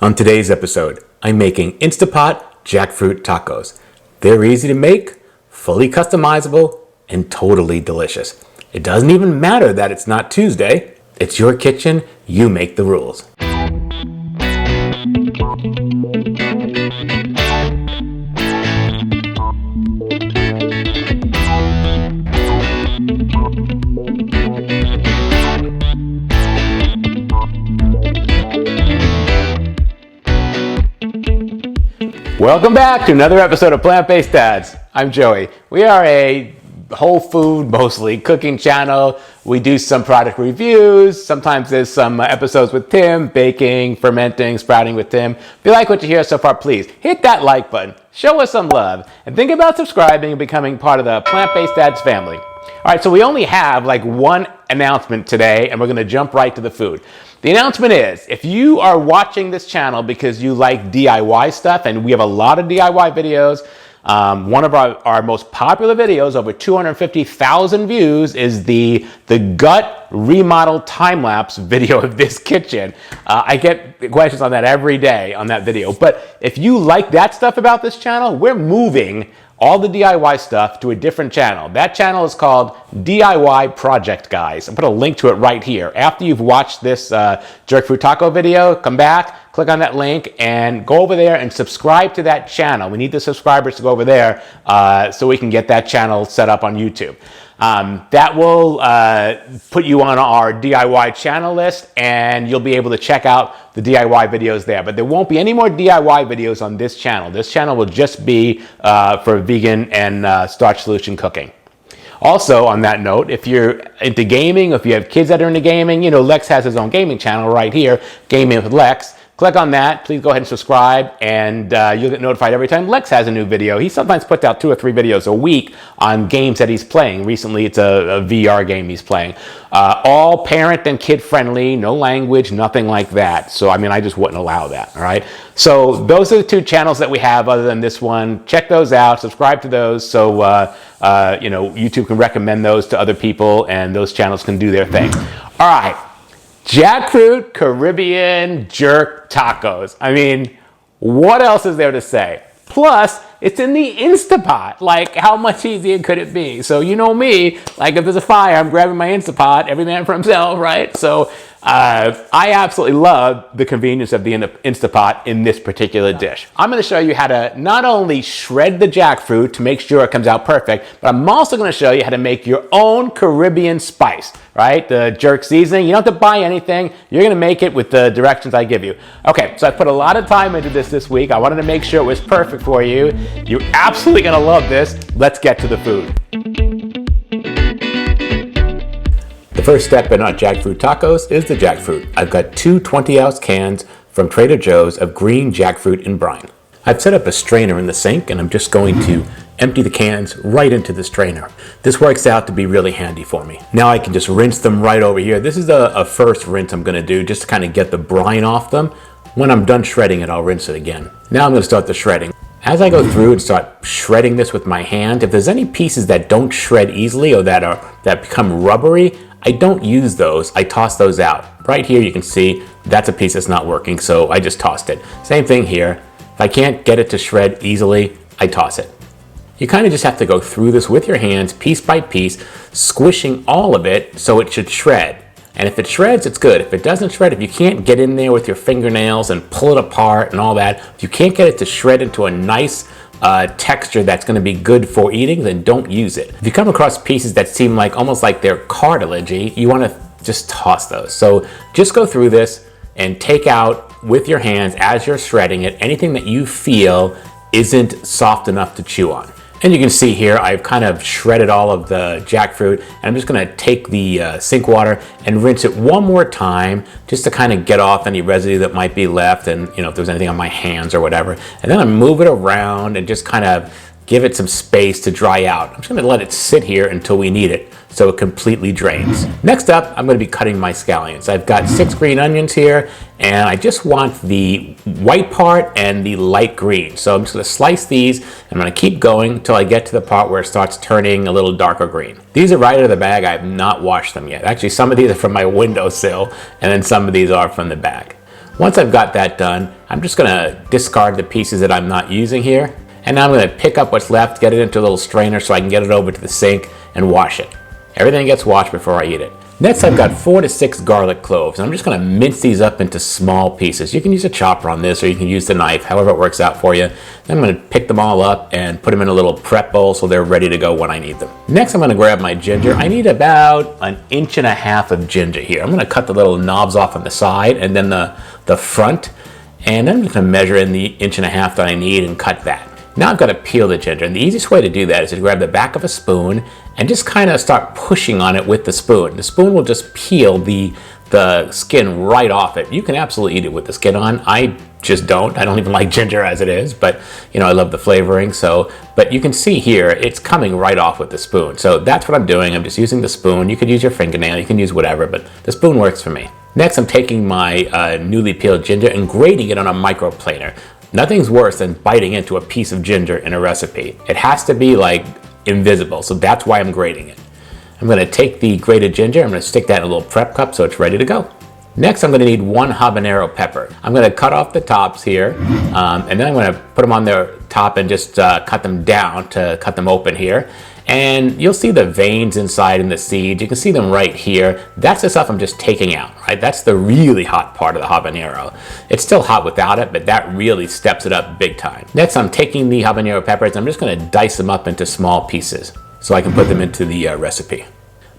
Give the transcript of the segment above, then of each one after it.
On today's episode, I'm making Instapot jackfruit tacos. They're easy to make, fully customizable, and totally delicious. It doesn't even matter that it's not Tuesday. It's your kitchen, you make the rules. Welcome back to another episode of Plant-Based Dads. I'm Joey. We are a whole food, mostly cooking channel. We do some product reviews. Sometimes there's some episodes with Tim, baking, fermenting, sprouting with Tim. If you like what you hear so far, please hit that like button. Show us some love. And think about subscribing and becoming part of the Plant-Based Dads family. All right, so we only have like one announcement today, and we're going to jump right to the food. The announcement is, if you are watching this channel because you like DIY stuff, and we have a lot of DIY videos, one of our most popular videos, over 250,000 views, is the gut remodel time-lapse video of this kitchen. I get questions on that every day on that video. But if you like that stuff about this channel, we're moving all the DIY stuff to a different channel. That channel is called DIY Project Guys. I'll put a link to it right here. After you've watched this Jackfruit taco video, come back, click on that link, and go over there and subscribe to that channel. We need the subscribers to go over there so we can get that channel set up on YouTube. That will put you on our DIY channel list, and you'll be able to check out the DIY videos there. But there won't be any more DIY videos on this channel. This channel will just be for vegan and starch solution cooking. Also, on that note, if you're into gaming, if you have kids that are into gaming, you know, Lexx has his own gaming channel right here, Gaming with Lexx. Click on that. Please go ahead and subscribe, and you'll get notified every time Lexx has a new video. He sometimes puts out 2 or 3 videos a week on games that he's playing. Recently, it's a VR game he's playing. All parent and kid friendly, no language, nothing like that. So, I mean, I just wouldn't allow that, all right? So those are the 2 channels that we have other than this one. Check those out. Subscribe to those so, you know, YouTube can recommend those to other people, and those channels can do their thing. All right. Jackfruit Caribbean jerk tacos. I mean, what else is there to say? Plus, it's in the Instapot. Like, how much easier could it be? So, you know me, like if there's a fire, I'm grabbing my Instapot, every man for himself, right? So, I absolutely love the convenience of the Instapot in this particular dish. I'm going to show you how to not only shred the jackfruit to make sure it comes out perfect, but I'm also going to show you how to make your own Caribbean spice, right? The jerk seasoning. You don't have to buy anything. You're going to make it with the directions I give you. Okay, so I put a lot of time into this week. I wanted to make sure it was perfect for you. You're absolutely going to love this. Let's get to the food. The first step in our jackfruit tacos is the jackfruit. I've got 2 20-ounce cans from Trader Joe's of green jackfruit in brine. I've set up a strainer in the sink, and I'm just going to empty the cans right into the strainer. This works out to be really handy for me. Now I can just rinse them right over here. This is a first rinse I'm going to do just to kind of get the brine off them. When I'm done shredding it, I'll rinse it again. Now I'm going to start the shredding. As I go through and start shredding this with my hand, if there's any pieces that don't shred easily or that become rubbery, I don't use those. I toss those out. Right here you can see that's a piece that's not working, so I just tossed it. Same thing here. If I can't get it to shred easily, I toss it. You kind of just have to go through this with your hands, piece by piece, squishing all of it so it should shred. And if it shreds, it's good. If it doesn't shred, if you can't get in there with your fingernails and pull it apart and all that, if you can't get it to shred into a nice texture that's going to be good for eating, then don't use it. If you come across pieces that seem like almost like they're cartilagey, you want to just toss those. So just go through this and take out with your hands as you're shredding it anything that you feel isn't soft enough to chew on. And you can see here I've kind of shredded all of the jackfruit, and I'm just going to take the sink water and rinse it one more time just to kind of get off any residue that might be left, and you know, if there's anything on my hands or whatever. And then I move it around and just kind of give it some space to dry out. I'm just going to let it sit here until we need it so it completely drains. Next up, I'm going to be cutting my scallions. I've got 6 green onions here, and I just want the white part and the light green. So I'm just going to slice these. I'm going to keep going until I get to the part where it starts turning a little darker green. These are right out of the bag. I have not washed them yet. Actually, some of these are from my windowsill, and then some of these are from the bag. Once I've got that done, I'm just gonna discard the pieces that I'm not using here. And now I'm gonna pick up what's left, get it into a little strainer so I can get it over to the sink and wash it. Everything gets washed before I eat it. Next, I've got 4 to 6 garlic cloves. I'm just gonna mince these up into small pieces. You can use a chopper on this or you can use the knife, however it works out for you. Then I'm gonna pick them all up and put them in a little prep bowl so they're ready to go when I need them. Next, I'm gonna grab my ginger. I need about 1.5 inches of ginger here. I'm gonna cut the little knobs off on the side and then the front. And then I'm just gonna measure in the 1.5 inches that I need and cut that. Now I've got to peel the ginger, and the easiest way to do that is to grab the back of a spoon and just kind of start pushing on it with the spoon. The spoon will just peel the skin right off it. You can absolutely eat it with the skin on. I just don't. I don't even like ginger as it is, but you know, I love the flavoring. So, but you can see here, it's coming right off with the spoon. So that's what I'm doing. I'm just using the spoon. You could use your fingernail, you can use whatever, but the spoon works for me. Next, I'm taking my newly peeled ginger and grating it on a microplaner. Nothing's worse than biting into a piece of ginger in a recipe. It has to be like invisible, so that's why I'm grating it. I'm gonna take the grated ginger, I'm gonna stick that in a little prep cup so it's ready to go. Next, I'm gonna need 1 habanero pepper. I'm gonna cut off the tops here, and then I'm gonna put them on their top and just cut them down to cut them open here. And you'll see the veins inside in the seeds. You can see them right here. That's the stuff I'm just taking out, right? That's the really hot part of the habanero. It's still hot without it, but that really steps it up big time. Next, I'm taking the habanero peppers. I'm just gonna dice them up into small pieces so I can put them into the recipe.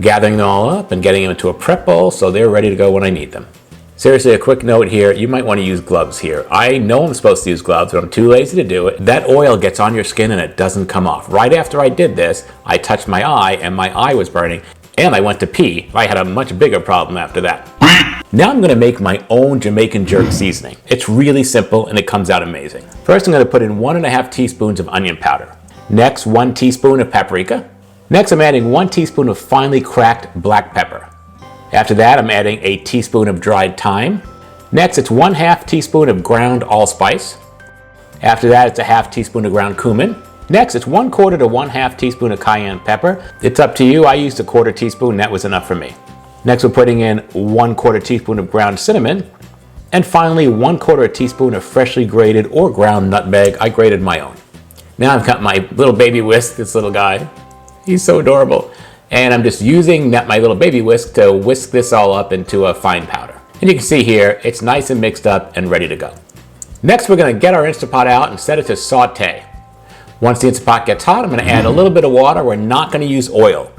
Gathering them all up and getting them into a prep bowl so they're ready to go when I need them. Seriously, a quick note here, you might want to use gloves here. I know I'm supposed to use gloves, but I'm too lazy to do it. That oil gets on your skin and it doesn't come off. Right after I did this, I touched my eye and my eye was burning, and I went to pee. I had a much bigger problem after that. Now I'm gonna make my own Jamaican jerk seasoning. It's really simple and it comes out amazing. First, I'm gonna put in 1.5 teaspoons of onion powder. Next, 1 teaspoon of paprika. Next, I'm adding 1 teaspoon of finely cracked black pepper. After that, I'm adding a teaspoon of dried thyme. Next, it's 1/2 teaspoon of ground allspice. After that, it's a 1/2 teaspoon of ground cumin. Next, it's 1/4 to 1/2 teaspoon of cayenne pepper. It's up to you. I used a 1/4 teaspoon. That was enough for me. Next, we're putting in 1/4 teaspoon of ground cinnamon. And finally, 1/4 teaspoon of freshly grated or ground nutmeg. I grated my own. Now I've got my little baby Whisk, this little guy. He's so adorable. And I'm just using my little baby whisk to whisk this all up into a fine powder. And you can see here, it's nice and mixed up and ready to go. Next, we're gonna get our Instapot out and set it to saute. Once the Instapot gets hot, I'm gonna add a little bit of water. We're not gonna use oil.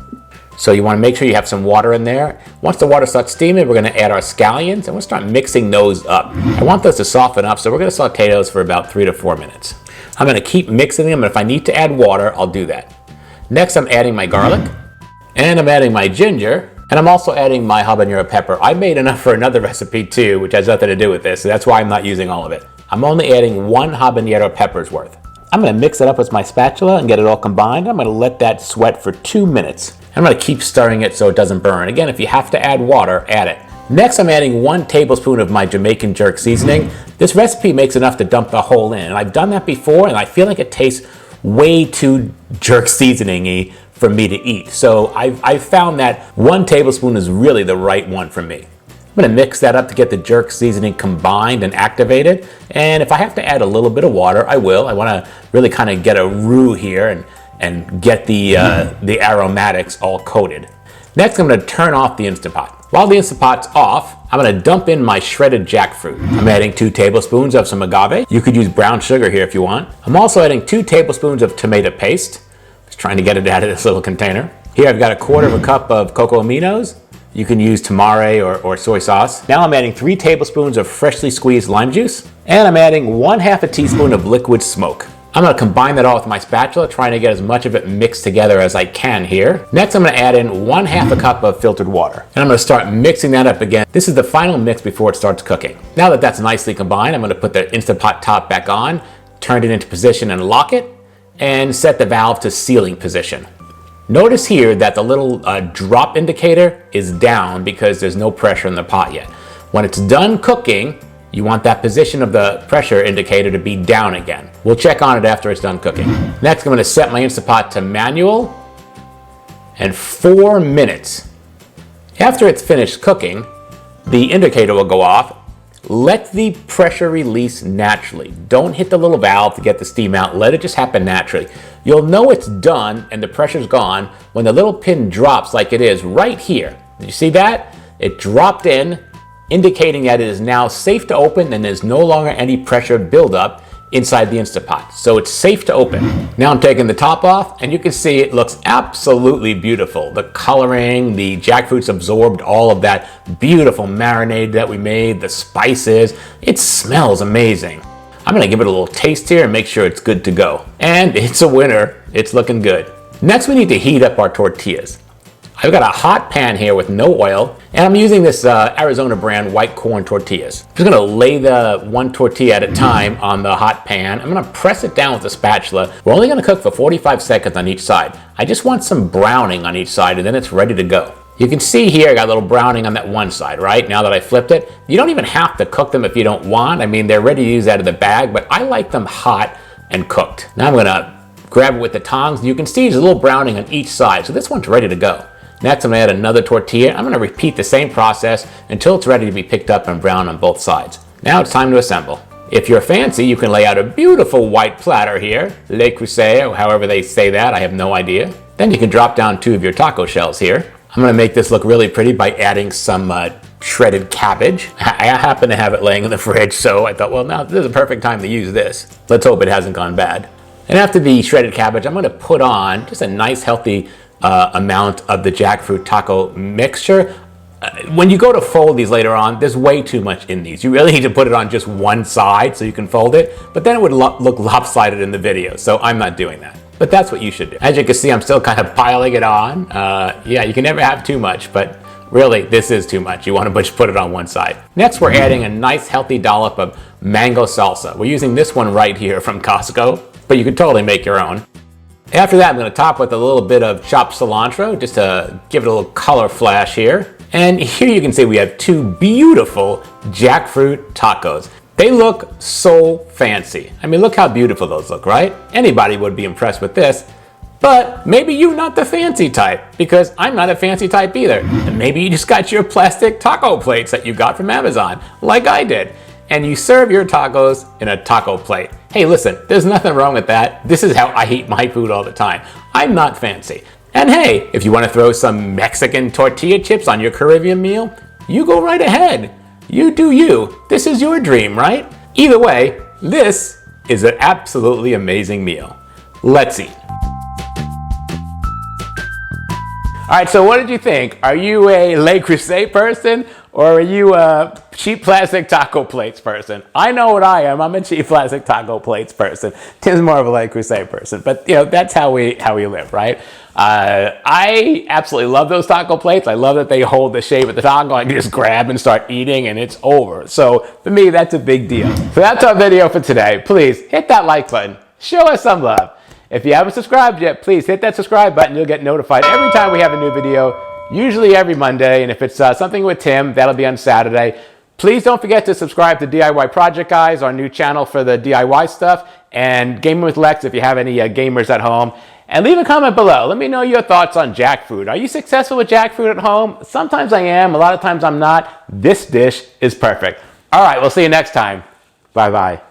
So you wanna make sure you have some water in there. Once the water starts steaming, we're gonna add our scallions and we'll start mixing those up. I want those to soften up, so we're gonna saute those for about 3 to 4 minutes. I'm gonna keep mixing them, and if I need to add water, I'll do that. Next, I'm adding my garlic. And I'm adding my ginger, and I'm also adding my habanero pepper. I made enough for another recipe too, which has nothing to do with this, so that's why I'm not using all of it. I'm only adding 1 habanero pepper's worth. I'm gonna mix it up with my spatula and get it all combined. I'm gonna let that sweat for 2 minutes. I'm gonna keep stirring it so it doesn't burn. Again, if you have to add water, add it. Next, I'm adding 1 tablespoon of my Jamaican jerk seasoning. This recipe makes enough to dump the whole in, and I've done that before, and I feel like it tastes way too jerk seasoning-y for me to eat. So I've found that 1 tablespoon is really the right one for me. I'm gonna mix that up to get the jerk seasoning combined and activated. And if I have to add a little bit of water, I will. I wanna really kind of get a roux here and get the aromatics all coated. Next, I'm gonna turn off the Instapot. While the Instapot's off, I'm gonna dump in my shredded jackfruit. I'm adding 2 tablespoons of some agave. You could use brown sugar here if you want. I'm also adding 2 tablespoons of tomato paste. Just trying to get it out of this little container. Here I've got 1/4 cup of cocoa aminos. You can use tamari or soy sauce. Now I'm adding 3 tablespoons of freshly squeezed lime juice. And I'm adding 1/2 teaspoon of liquid smoke. I'm gonna combine that all with my spatula, trying to get as much of it mixed together as I can here. Next, I'm gonna add in 1/2 cup of filtered water. And I'm gonna start mixing that up again. This is the final mix before it starts cooking. Now that that's nicely combined, I'm gonna put the Instapot top back on, turn it into position and lock it, and set the valve to sealing position. Notice here that the little drop indicator is down because there's no pressure in the pot yet. When it's done cooking, you want that position of the pressure indicator to be down again. We'll check on it after it's done cooking. Next, I'm gonna set my Instapot to manual and 4 minutes. After it's finished cooking, the indicator will go off. let the pressure release naturally. Don't hit the little valve to get the steam out. Let it just happen naturally. You'll know it's done and the pressure's gone when the little pin drops like it is right here. Did you see that? It dropped in, indicating that it is now safe to open and there's no longer any pressure buildup inside the Instapot. So it's safe to open. Now I'm taking the top off and you can see it looks absolutely beautiful. The coloring, the jackfruit's absorbed all of that beautiful marinade that we made, the spices. It smells amazing. I'm gonna give it a little taste here and make sure it's good to go. And it's a winner. It's looking good. Next, we need to heat up our tortillas. I've got a hot pan here with no oil, and I'm using this Arizona brand white corn tortillas. I'm just gonna lay the one tortilla at a time on the hot pan. I'm gonna press it down with a spatula. We're only gonna cook for 45 seconds on each side. I just want some browning on each side and then it's ready to go. You can see here I got a little browning on that one side, right? Now that I flipped it. You don't even have to cook them if you don't want. I mean, they're ready to use out of the bag, but I like them hot and cooked. Now I'm gonna grab it with the tongs. You can see there's a little browning on each side, so this one's ready to go. Next, I'm gonna add another tortilla. I'm gonna repeat the same process until it's ready to be picked up and browned on both sides. Now it's time to assemble. If you're fancy, you can lay out a beautiful white platter here, Le Creuset, or however they say that, I have no idea. Then you can drop down 2 of your taco shells here. I'm gonna make this look really pretty by adding some shredded cabbage. I happen to have it laying in the fridge, so I thought, well, now this is a perfect time to use this. Let's hope it hasn't gone bad. And after the shredded cabbage, I'm gonna put on just a nice healthy amount of the jackfruit taco mixture. When you go to fold these later on, there's way too much in these. You really need to put it on just one side so you can fold it, but then it would look lopsided in the video, so I'm not doing that. But that's what you should do. As you can see, I'm still kind of piling it on. Yeah, you can never have too much, but really, this is too much. You want to just put it on one side. Next, we're adding a nice healthy dollop of mango salsa. We're using this one right here from Costco, but you can totally make your own. After that, I'm going to top with a little bit of chopped cilantro just to give it a little color flash here. And here you can see we have 2 beautiful jackfruit tacos. They look so fancy. I mean, look how beautiful those look, right? Anybody would be impressed with this. But maybe you're not the fancy type, because I'm not a fancy type either. And maybe you just got your plastic taco plates that you got from Amazon, like I did. And you serve your tacos in a taco plate. Hey, listen, there's nothing wrong with that. This is how I eat my food all the time. I'm not fancy. And hey, if you want to throw some Mexican tortilla chips on your Caribbean meal, you go right ahead. You do you. This is your dream, right? Either way, this is an absolutely amazing meal. Let's eat. All right, so what did you think? Are you a Le Creuset person or are you a cheap plastic taco plates person? I know what I am. I'm a cheap plastic taco plates person. Tim's more of a Le Creuset person, but you know that's how we live, right? I absolutely love those taco plates. I love that they hold the shape of the taco. I can just grab and start eating and it's over. So for me, that's a big deal. So that's our video for today. Please hit that like button. Show us some love. If you haven't subscribed yet, please hit that subscribe button. You'll get notified every time we have a new video, usually every Monday. And if it's something with Tim, that'll be on Saturday. Please don't forget to subscribe to DIY Project Guys, our new channel for the DIY stuff, and Gaming with Lex if you have any gamers at home. And leave a comment below. Let me know your thoughts on jackfruit. Are you successful with jackfruit at home? Sometimes I am. A lot of times I'm not. This dish is perfect. All right, we'll see you next time. Bye-bye.